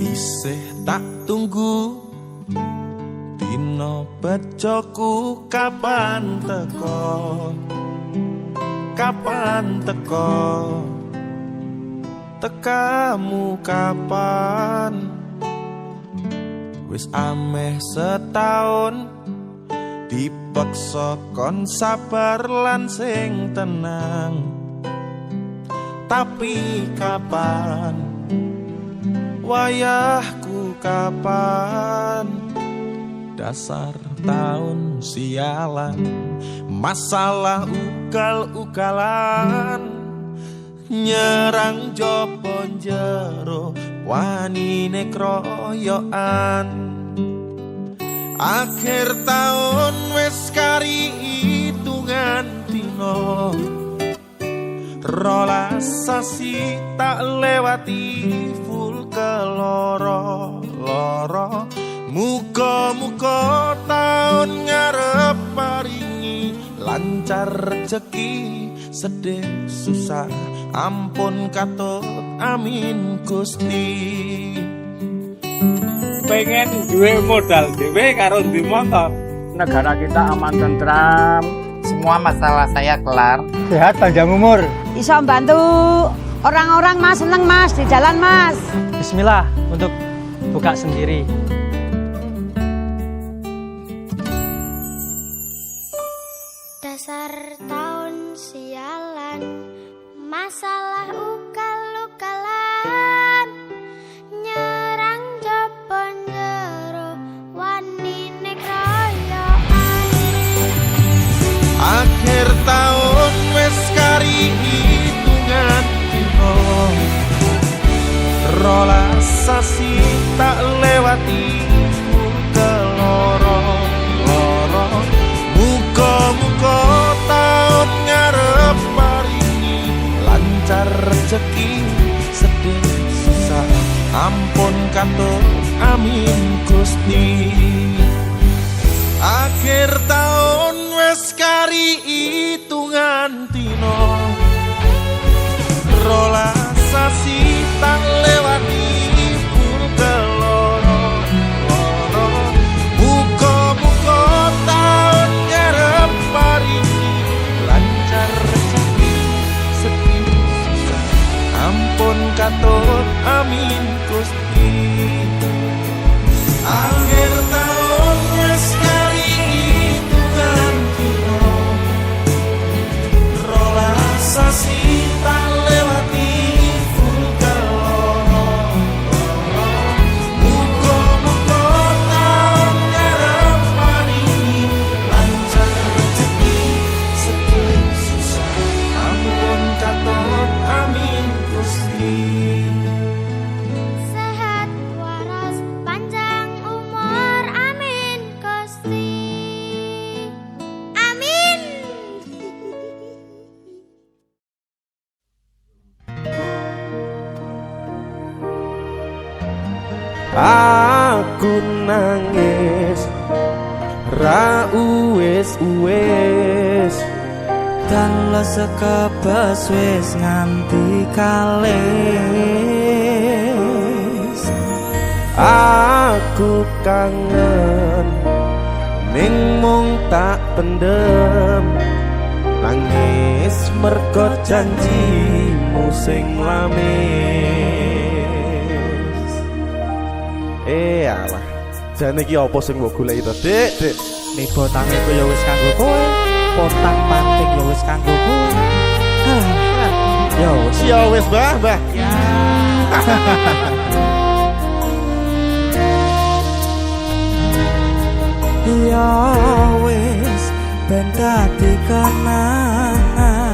Isih tak tunggu dino bejoku kapan teko, kapan teko, tekamu kapan. Wis ameh setahun dipaksa kon sabar lan sing tenang, tapi kapan wayahku kapan. Dasar tahun sialan, masalah ugal-ugalan, nyerang jopo jero wanine kroyokan. Akhir tahun wis kari hitungan dino, rolas sasi tak lewati full keloro-loro. Muga-muga tahun ngarep paringi lancar rezeki, sedih susah ampun katut amin Gusti. Pengen duwe modal dhewe karo duwe motor, negara kita aman tentram, semua masalah saya kelar, sehat panjang umur, iso bantu orang-orang mas, seneng mas di jalan mas. Bismillah untuk buka sendiri. Dasar tahun sialan, masalah ugal-ugalan, nyerang jopon jero wanine kroyokan. Akhir tahun wis kari hitungan dino, rolas sasi tak lewati keloro-loro. Muga-muga tahun ngarep paringi lancar rezeki, sedih susah ampun katut amin Gusti. Akhir tahun wis kari hitungan dino, rolas sasi tak lewati full keloro-loro. Muga-muga tahun ngarep paringi lancar rezeki, sedih susah ampun katut amin Gusti. Akhir tahun wis kari hitungan dino, rolas sasi tak lewati full keloro-loro. Muga-muga tahun ngarep paringi lancar rezeki, sedih susah ampun katut amin Gusti. Sehat waras panjang umur amin Gusti. Amin. Aku nangis ra uwes-uwes, dan sekebas wis nganti kalis. aku kangen ning mung tak pendem, nangis mergo janjimu sing lamis. Alah, jane iki apa sing mbok goleki to, Dik? Dik, Nek botange ku ya wis kanggo kowe, potang panting ya wis kanggo kowe. ya wis, Mbah. Ya wis ben dadi kenangan.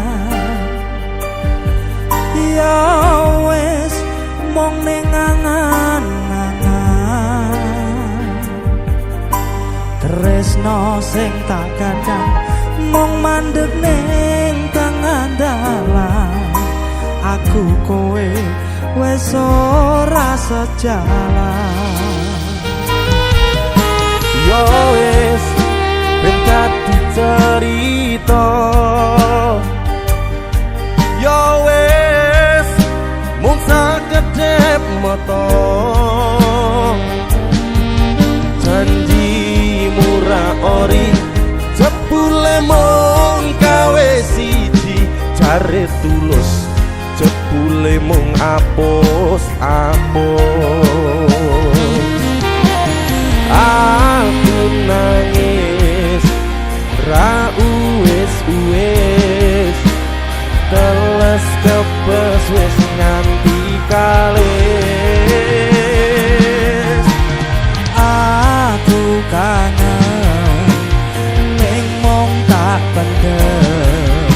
Ya wis mong ning angan-angan. Tresno sing tak kandhang mong mandeg ning tangan dalan. Aku aku kowe wis ora sejalan. Yo wis ben dadi cerita, yo wis mung sakedhep mata, janji murah ori jebule mung gawe siji, jare tulus jebule mung apus-apus. Aku nangis ra uwes-uwes, teles kepes wis nganti kalis. Aku kangen ning mung tak pendem,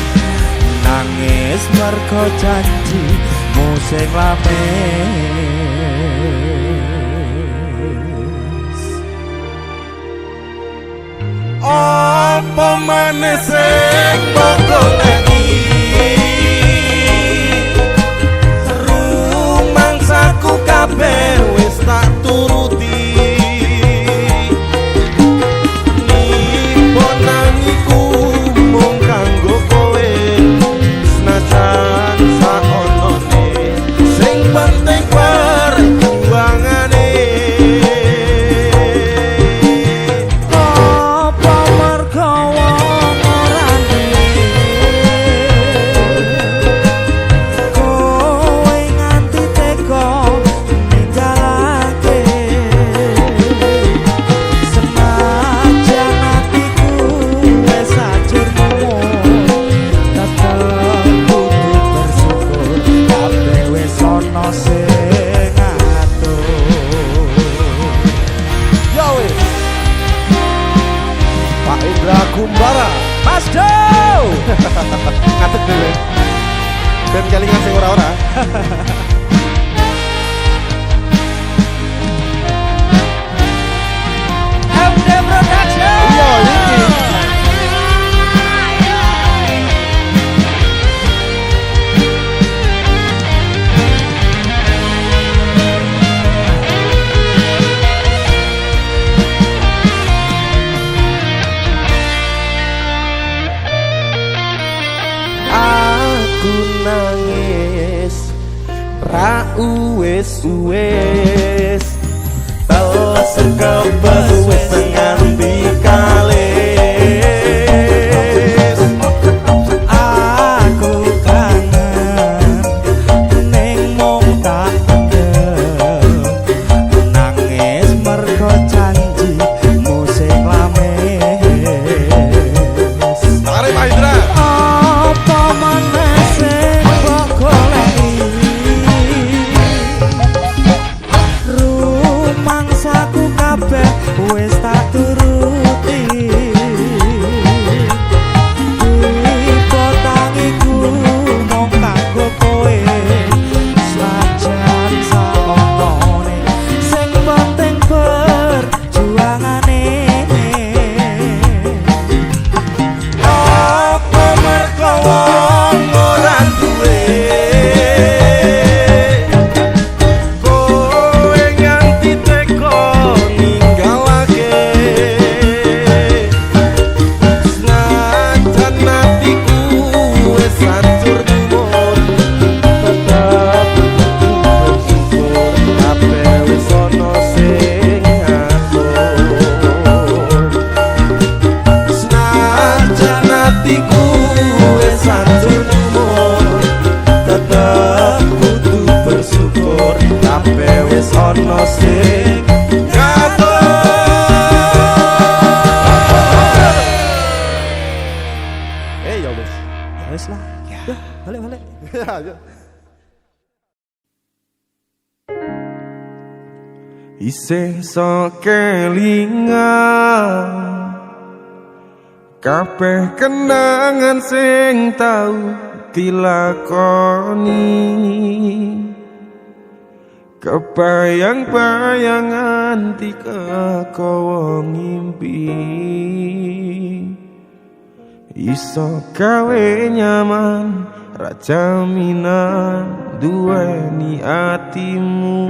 nangis mergo janji musik lamis. Apa maneh sing goleki rumangsaku kabeh wis tak turuti, nipo nangiku mung kanggo kowe, senajan sakonone sing penting perjuangane. Kumbara Mas Do ngatek dhewe ben kelingan sing ora-ora. MD Production. Yo iki nangis ra uwes-uwes, teles kebas wis nganti kalis. Aku kangen ning mung tak pendem, nangis mergo janji musik lamis. Tarik Pak Indra. Apa maneh sing mbok goleki rumangsaku kabeh wis tak turuti, tipe tangiku mung kanggo kowe, senajan sakonone sing penting perjuangane. Apa mergo wong ora duwe kowe nganti teko ninggalake, senajan atiku wis hancur lumut, tetep bersyukur kabeh wis ana sing ngatur. Senajan atiku wis hancur lumut, tetep kudu bersyukur kabeh wis ana sing ngatur. Ya wis. Wis lah. Ya, balik-balik. Isih sok kelingan kabeh kenangan sing tau dilakoni, kebayang-bayangan dikakawa ngimpi, iso gawe nyaman rajaminan duweni atimu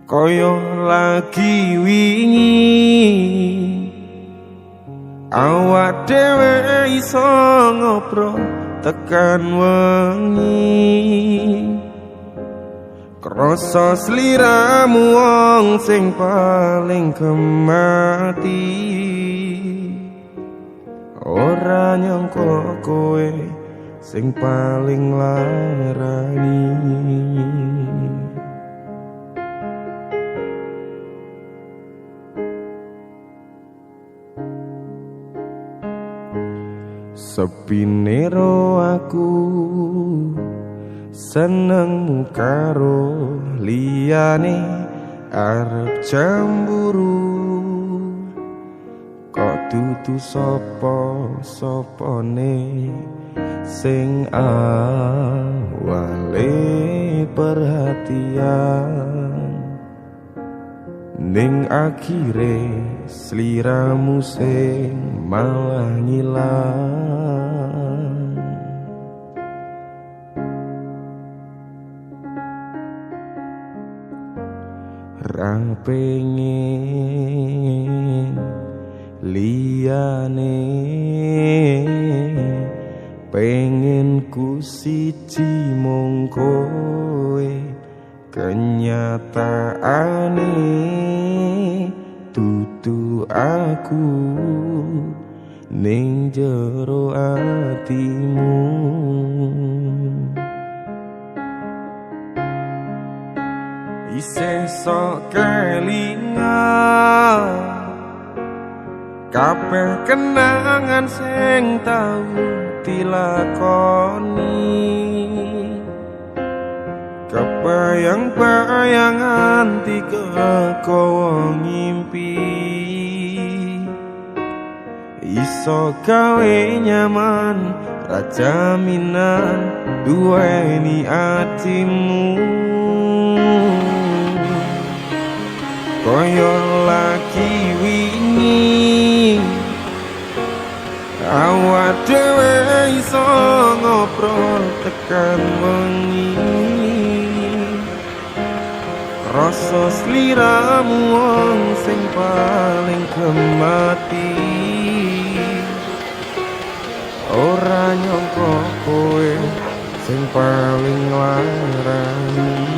koyo lagi wingi awak dhewe iso ngobrol tekan wengi krasa sliramu wong sing paling gemati ora nyangka kowe sing paling larani sepine ro aku senengmu karo liyane arep cemburu kok dudu sapa-sapane sing awale perhatian ning akhire sliramu sing malah ngilang ra pengen liyane pengen ku siji mung kowe kenyataane dudu aku ning jero atimu isih sok kelingan kabeh kenangan sing tau dilakoni kebayang-bayangan tiga kowo ngimpi iso gawe nyaman rajaminan duweni atimu koyo lagi wingi awak dhewe iso ngobrol tekan wengi rasa sliramu wong sing paling gemati ora nyangka kowe sing paling larani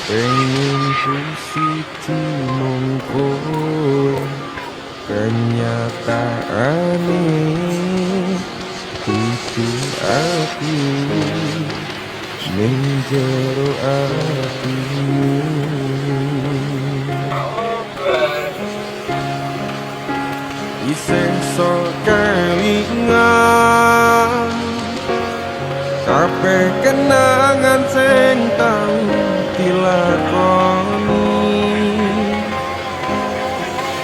pengen ku siji mung kowe kenyataane dudu aku ning jero atimu isih sok kelingan kabeh kenangan sing tau dilakoni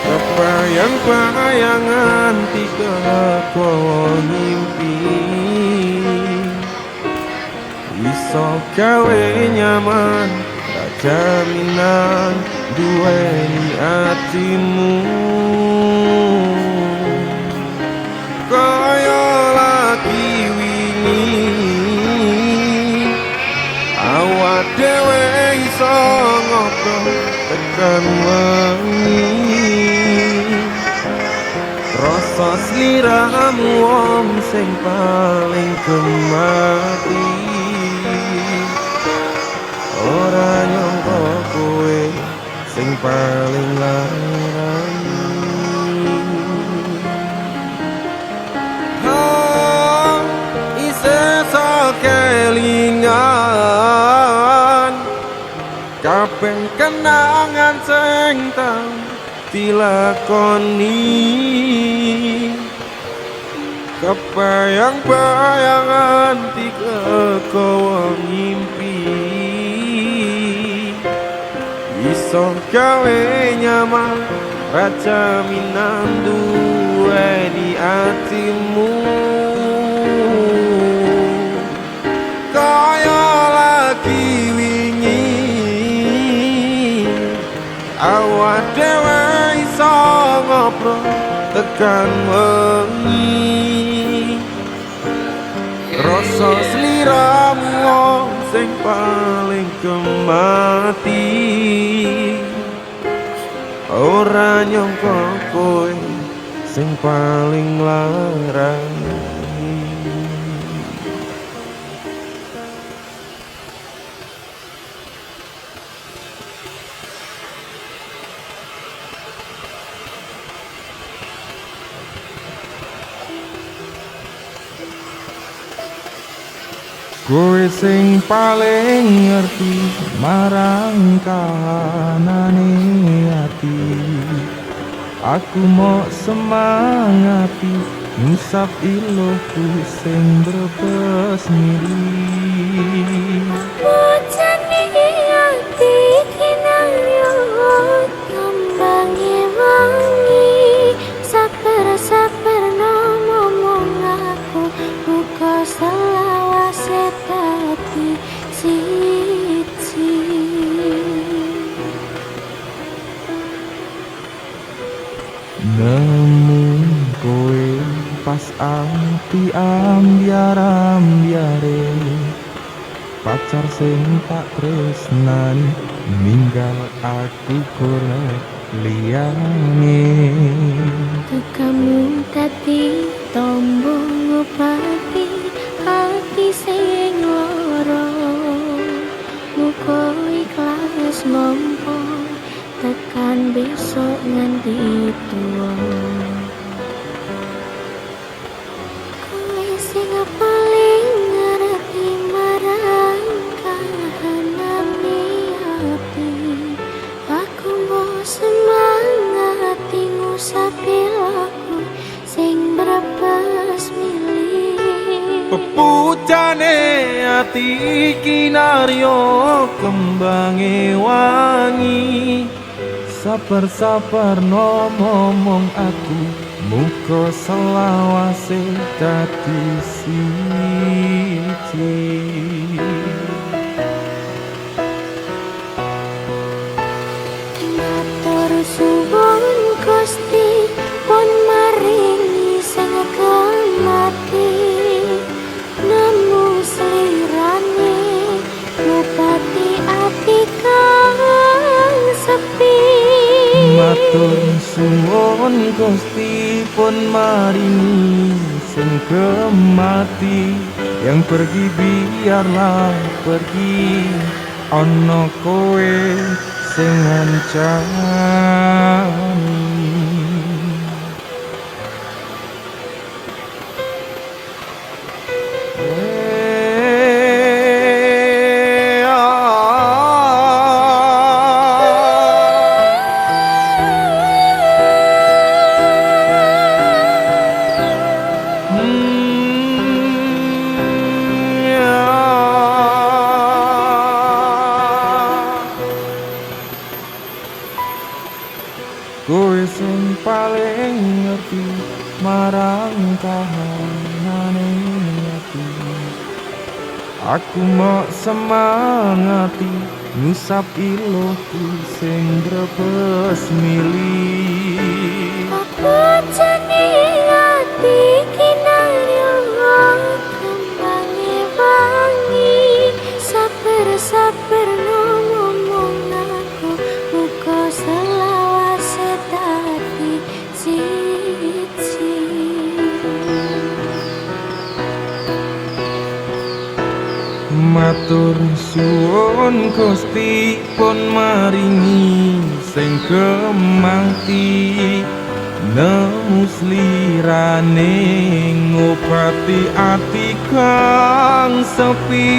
kebayang-bayangan tiga kowo ngimpi iso gawe nyaman jaminan duweni atimu kaya lagi wingi awak dhewe iso ngobrol tekan wengi rasa sliramu wong sing paling gemati ora nyangka kowe sing paling larani kelingan kabeh kenangan sing tau dilakoni kebayang-bayangan tiga kowe ngimpi iso gawe nyaman raja minan duwe di atimu kaya lagi wingi awak dhewe iso ngobrol tekan wengi rasa sliramu sing paling kemati ora nyangka kowe sing paling larang kowe sing paling ngerti marang kahanane ati aku mau semangati ngusap iloku sing brebes miri Bocane ati kinaryo kembangi wangi saper-saper ngomong aku buka selawase dadi siji namun kowe pas ati ambiar-ambiare pacar sing tak tresnani ninggal aku golek liyane kamu dadi tombo ngobati hati sing lara muga ikhlas mampu tekan besok nganti tuwa kowe sing paling ngerti marang kahanane ati aku mau semangati ngusapi laku sing brebes milih pepujane ati kinaryo kembange wangi sabar-sabar ngomong aku muka selawase dadi siji matur suwun Gusti pun maringi sing kemati nemu slirane ngobati ati kang sepi matur suwun Gusti pun maringi sing kemati yang pergi biarlah pergi ana kowe sing ngancani kowe sing paling ngerti marang kahanane ati aku mau semangati ngusap iloku sing brebes milih bocane ati kinaryo kembangi wangi saper-saper ngomong aku muka selawase dadi siji matur suwun Gusti pun maringi sing kemati nemu slirane ngobati ati kang sepi.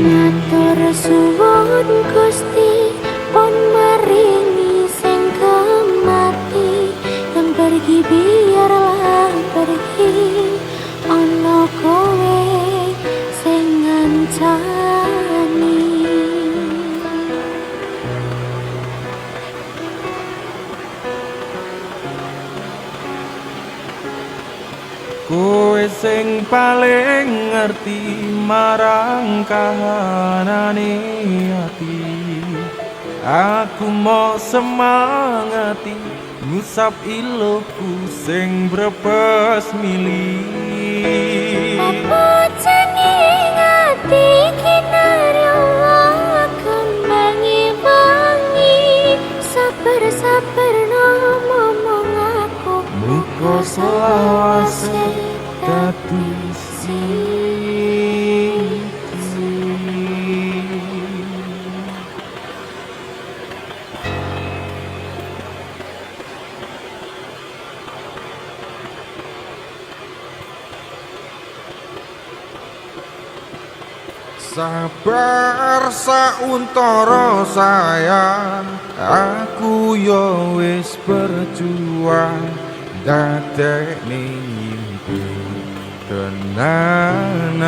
Matur suwun Gusti pun maringi sing kemati, yang pergi biarlah pergi, ana kowe sing ngancani. Kowe sing paling ngerti marang kahanane ati. Aku mau semangati ngusap iloku sing brepes milih. Apa jeneng ati kinarya kembangi wangi, sabar-sabar ngomong aku Muka selawase dadi sabar sauntara sayang, aku yo wis berjuang dadekne nyimpi tenanan.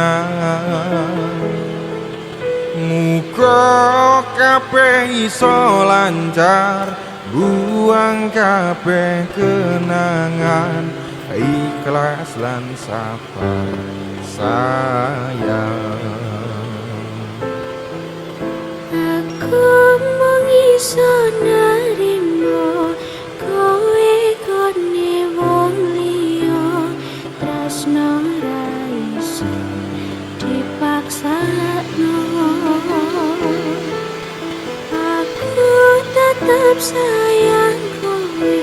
Muga kabeh iso lancar, buang kabeh kenangan, ikhlas lan sabar sayang. Aku mung iso narimo kowe kone wong liya, tresno ra iso dipaksakno. Aku tetep sayang kowe,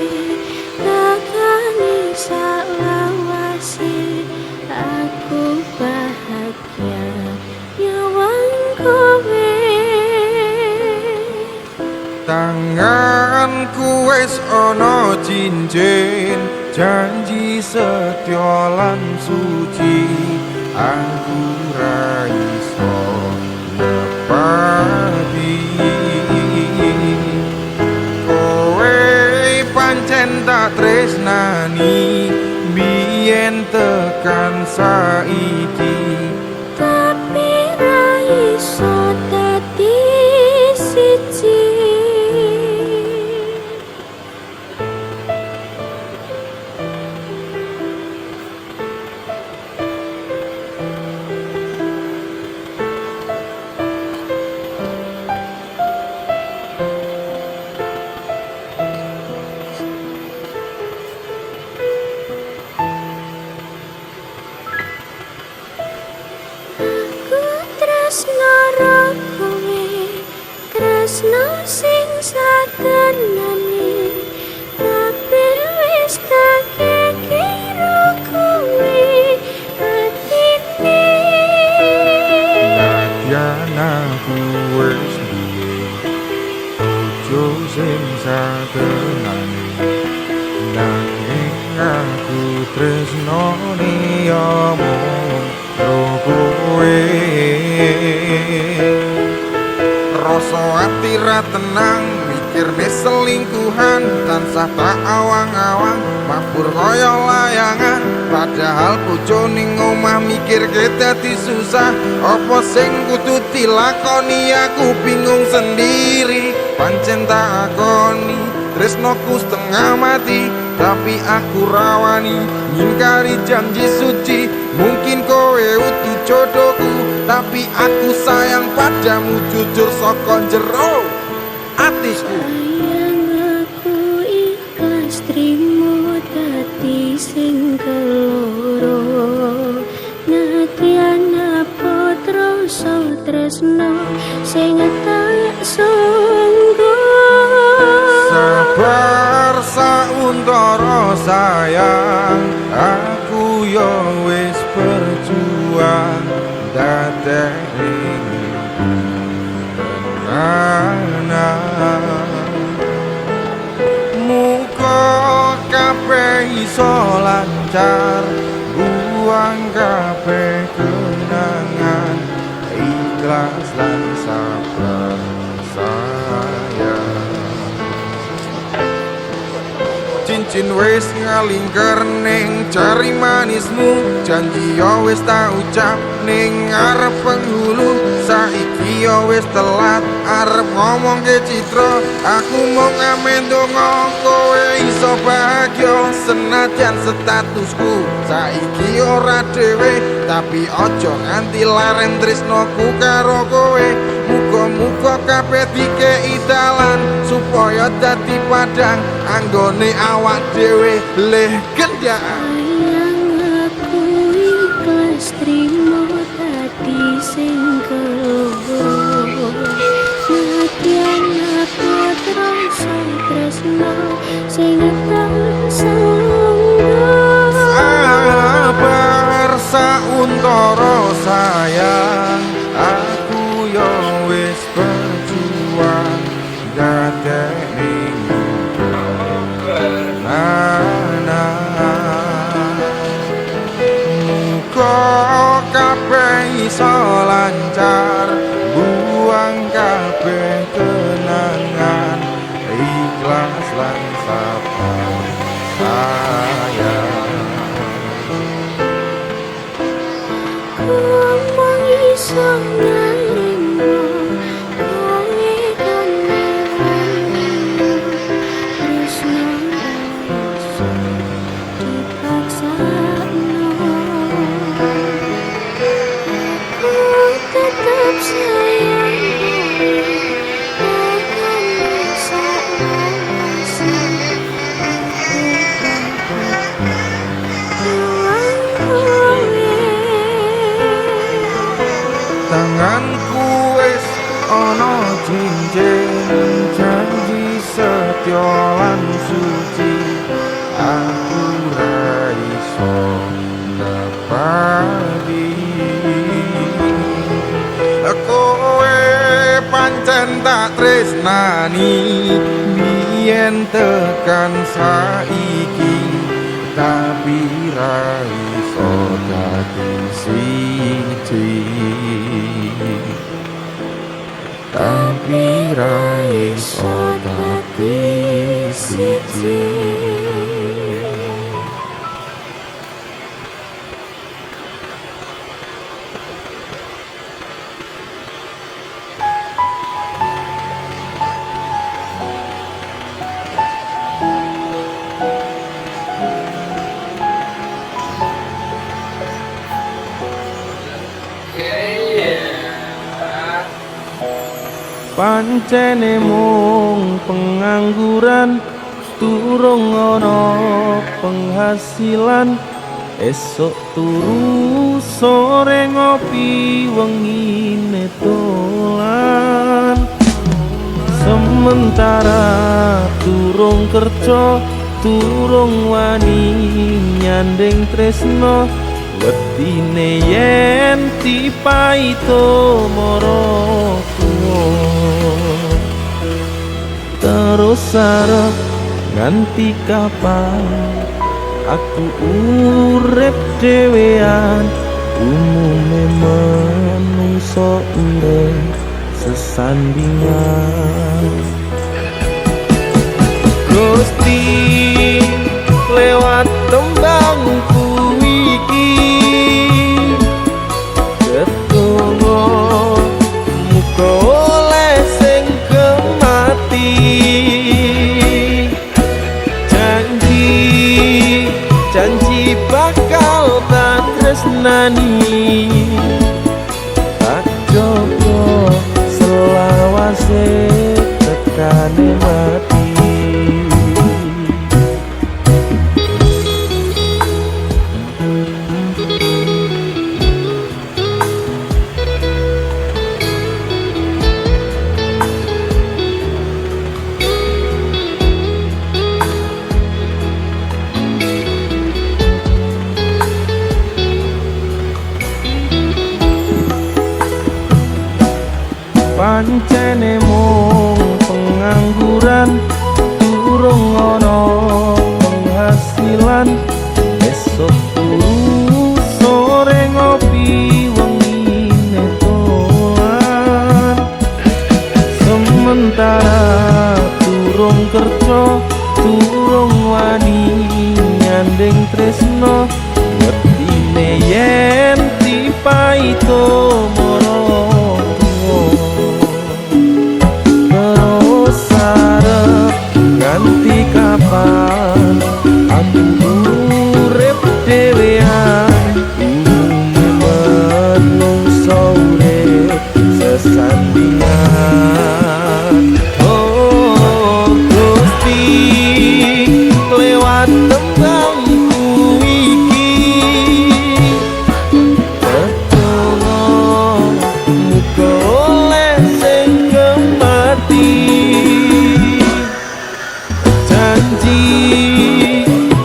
takani salawase, aku bahagia nyawang kowe. Tanganku wis ana cincin, janji setya lan suci, aku ra iso nepati. Kowe pancen tak tresnani biyen tekan saiki, Tapi ra iso dadi siji. Aku tresno karo kowe, tresno sing satenane, tapi wis tak kira kowe atine. nadyan aku wis duwe bojo sing satenane, nanging aku tresnane ya mung kowe. Rasa ati ra tenang, mikirne selingkuhan, tansah tak awang-awang, mabur kaya layangan. Padahal bojone omah mikirke dadi susah, apa sing kudu dilakoni aku bingung sendiri. Pancen tak akoni tresnoku setengah mati, tapi aku rawani ngingkari janji suci. Mungkin kowe utuh jodohku, tapi aku sayang padamu jujur saka jero atisku. Sayang aku ikhlas trimo dadi sing keloro, nadyan apa rasa tresno sing tak sungguh. Sabar sauntara sayang, aku yo wis berjuang dadekne tenanan. Muga kabeh iso lancar, buang kabeh kenangan, ikhlas lan sabar sayang. Cincin wis ngalingker ning jari manismu, janji yo wis tak ucap ning arep penghulu. Saiki yo wis telat arep ngomong ke Citra, aku mau ngamen donga kowe iso bahagia. Senajan statusku saiki ora dhewe, tapi ojo nganti laren tresnoku karo kowe. Muga-muga kabeh dikei dalan supaya dadi padang anggone awak dhewe leh gendaan. Sayang aku ikhlas trimo dadi sing keloro. Nadyan aku terasa tresno sing Sabar sauntara sayang, aku yo wis berjuang dadekne muga kabeh iso lancar, buang kabeh kenangan, ikhlas lan sabar sayang. Ngomong iso ngalingno kowe kanelane tresno iso dipaksano. Aku tetap sayang kowe akan saklawase. Tanganku wis ana cincin janji setya lan suci, aku ra iso nepati. Kowe pancen tak tresnani biyen tekan saiki, tapi ra iso dadi siji, tapi ra iso dadi siji. Pancene mung pengangguran, durung ana penghasilan. Esok turu sore ngopi wengine dolan. Sementara durung kerja, durung wani nyanding tresno, wedine yen dipaito mara tuwa. Terus arep nganti kapan aku urip dhewean, umume manungsa urip sesandingan. Gusti lewat tembangku iki ketunggu muga oleh sing kemati. Janji bakal tak tresnani, tak coba selawase tekane mati. Pancene mung pengangguran, durung ana penghasilan. Esok turu paito moro terus arep nganti kapan aku urip dhewean menungso urip sesandingan oh Gusti lewat tembangku iki tetulung muga oleh sing kemati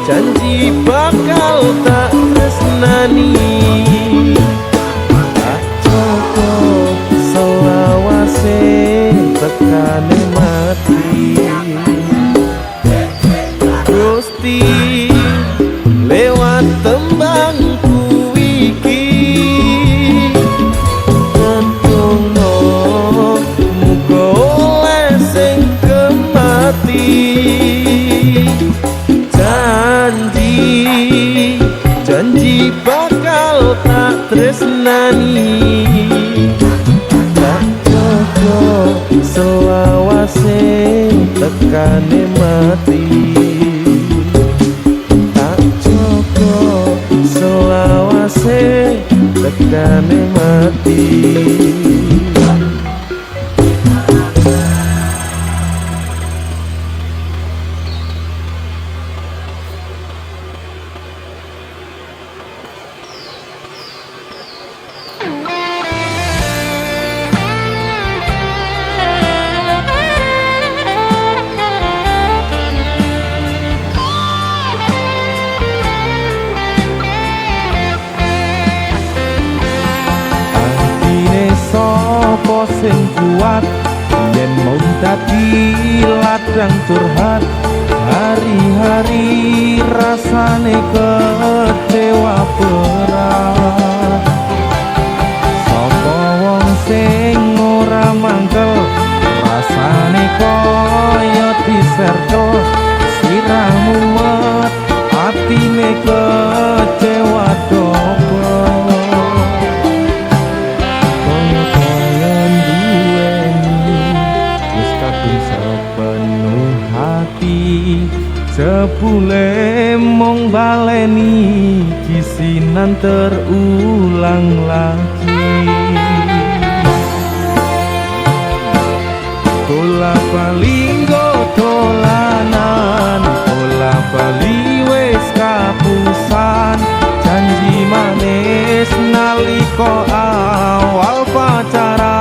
janji bakal tak tresnani tak cukup selawase tekane mati Gusti lewat tembangku iki tentuno muga oleh sing kemati janji bakal tak tresnani tak cukup selawase tekane mati tak cukup selawase tekane mati sapa sing kuat yen mau dadi ladang curhat hari-hari rasane kecewa berat sapa wong sing ora mangkel rasane kaya diserkel sirahmu mat atine kecewa dobel sepule mong baleni kisinan terulang lagi bola bali dolanan bola bali wis kapusan janji manis nalika awal pacaran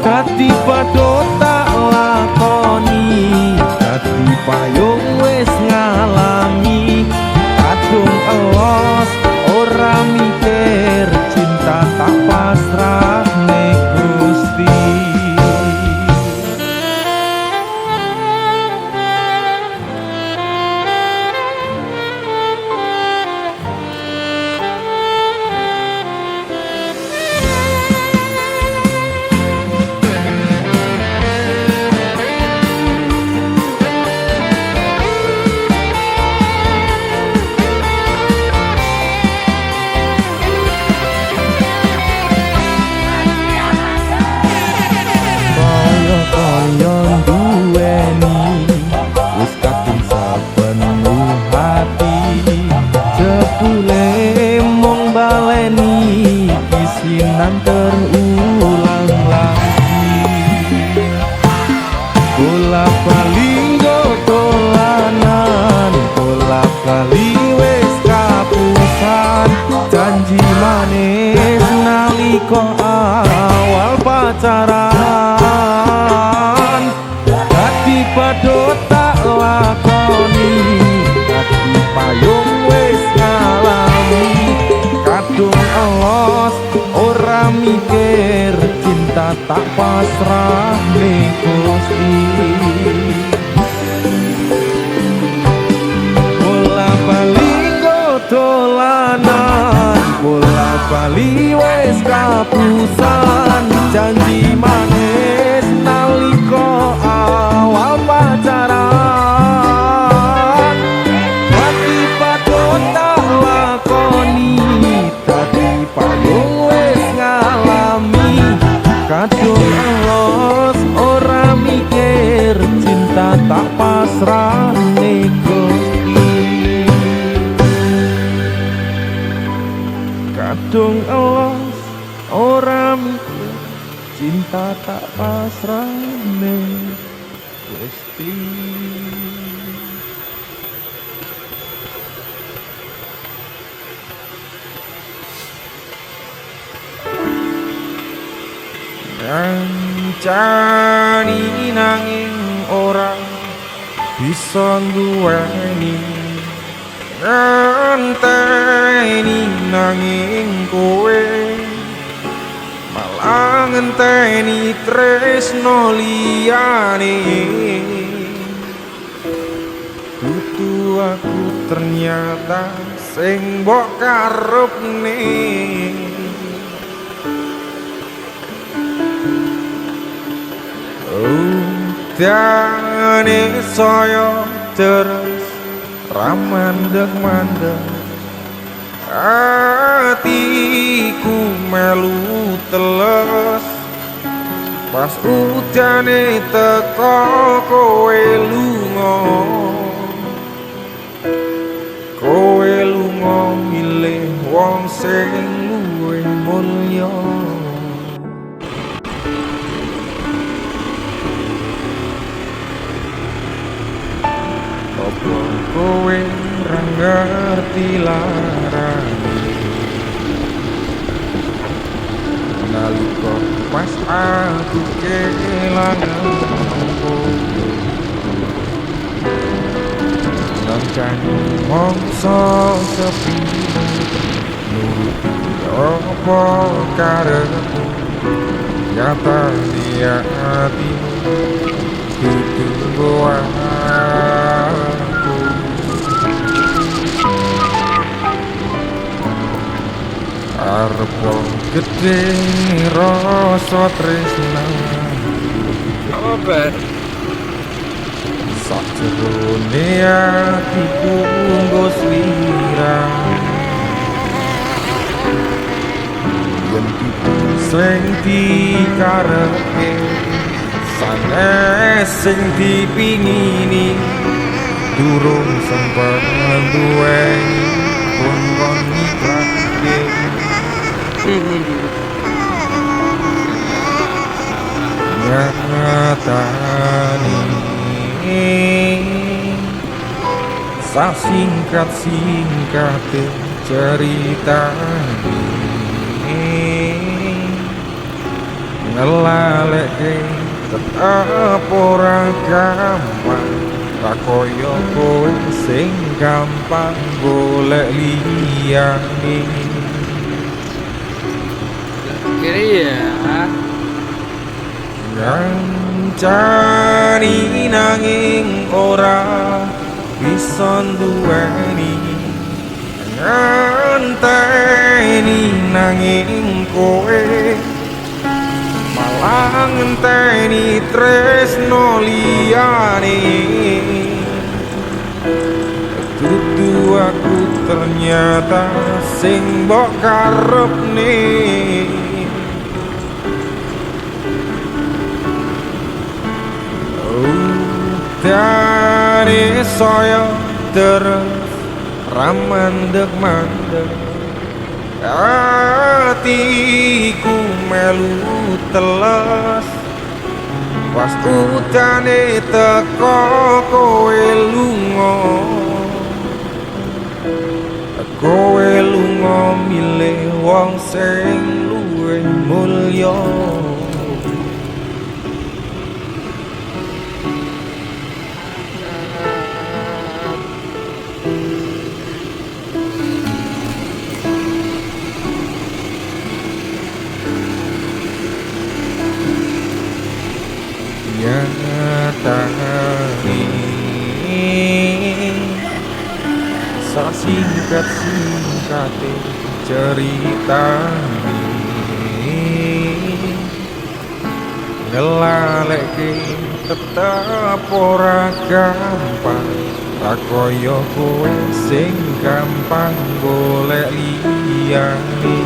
dadi padha tak lakoni dadi payung wis ngalami kadung elos ora mikir cinta tak pasrah nek Gusti terulang lagi bola bali dolanan bola bali wis kapusan janji manis nalika awal pacaran dadi padha tak lakoni dadi payung wis ngalami kadung elos ora mikir cinta tak pasrah ning Gusti bola bali dolanan bola bali wis kapusan janji manis nalika awal pacaran dadi padha tak lakoni kadung elos ora mikir cinta tak pasrahne Gusti. Ngancani nanging ora bisa duweni, ngenteni nanging kowe malah ngenteni tresno liyane. Dudu aku ternyata sing mbok karepne. Udane saya terus ramandeg-mandeg, atiku melu teles pas udane teko kowe lunga milih wong sing luwih mulya. Apa kowe ra ngerti larane nalika pas aku kelangan kowe nancani mongso sepi nuruti apa karepmu nyata di hatimu dudu aku. Arep gede rasa tresna Kabar. sakjroné atiku nggo slirang yen kita sing dikarepe sanes sing dipingini durung sempat duweni pun kon nikahke. Nyatane sasingkat-singkate cerita ngelaleke tetep ora gampang, ra koyo kowe sing gampang golek liyane. Kiri ya. Ngancani nanging ora bisa duweni, ngenteni nanging kowe malah ngenteni tresno liyane. Dudu aku ternyata sing mbok karepne. Udane saya terus ramandeg-mandeg, atiku melu teles pas udane teko kowe lunga milih wong sing luwih mulya. Nyatane sasingkat-singkate ceritane ngelaleke tetep ora gampang, ra koyo kowe sing gampang golek liyane.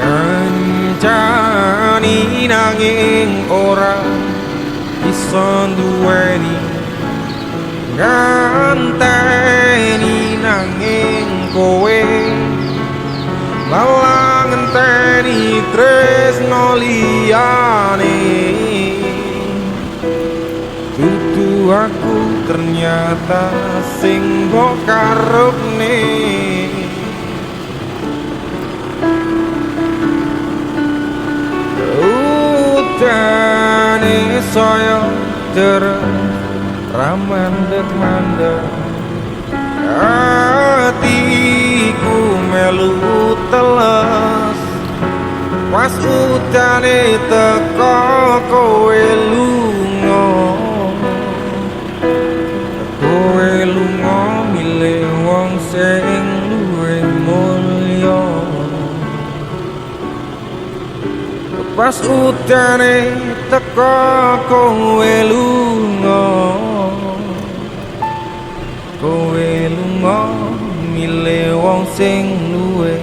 Ngancani nanging ora bisa duweni, ngenteni kowe malah ngenteni tresno liyane. Dudu aku ternyata sing mbok karepne. Udane saya terus ramandek-mandek, hatiku melu teles pas udane teko kowe lunga. Kowe lunga milih wong sing luwih mulya. Pas udane teko kowe lunga, kowe lunga milih wong sing luwih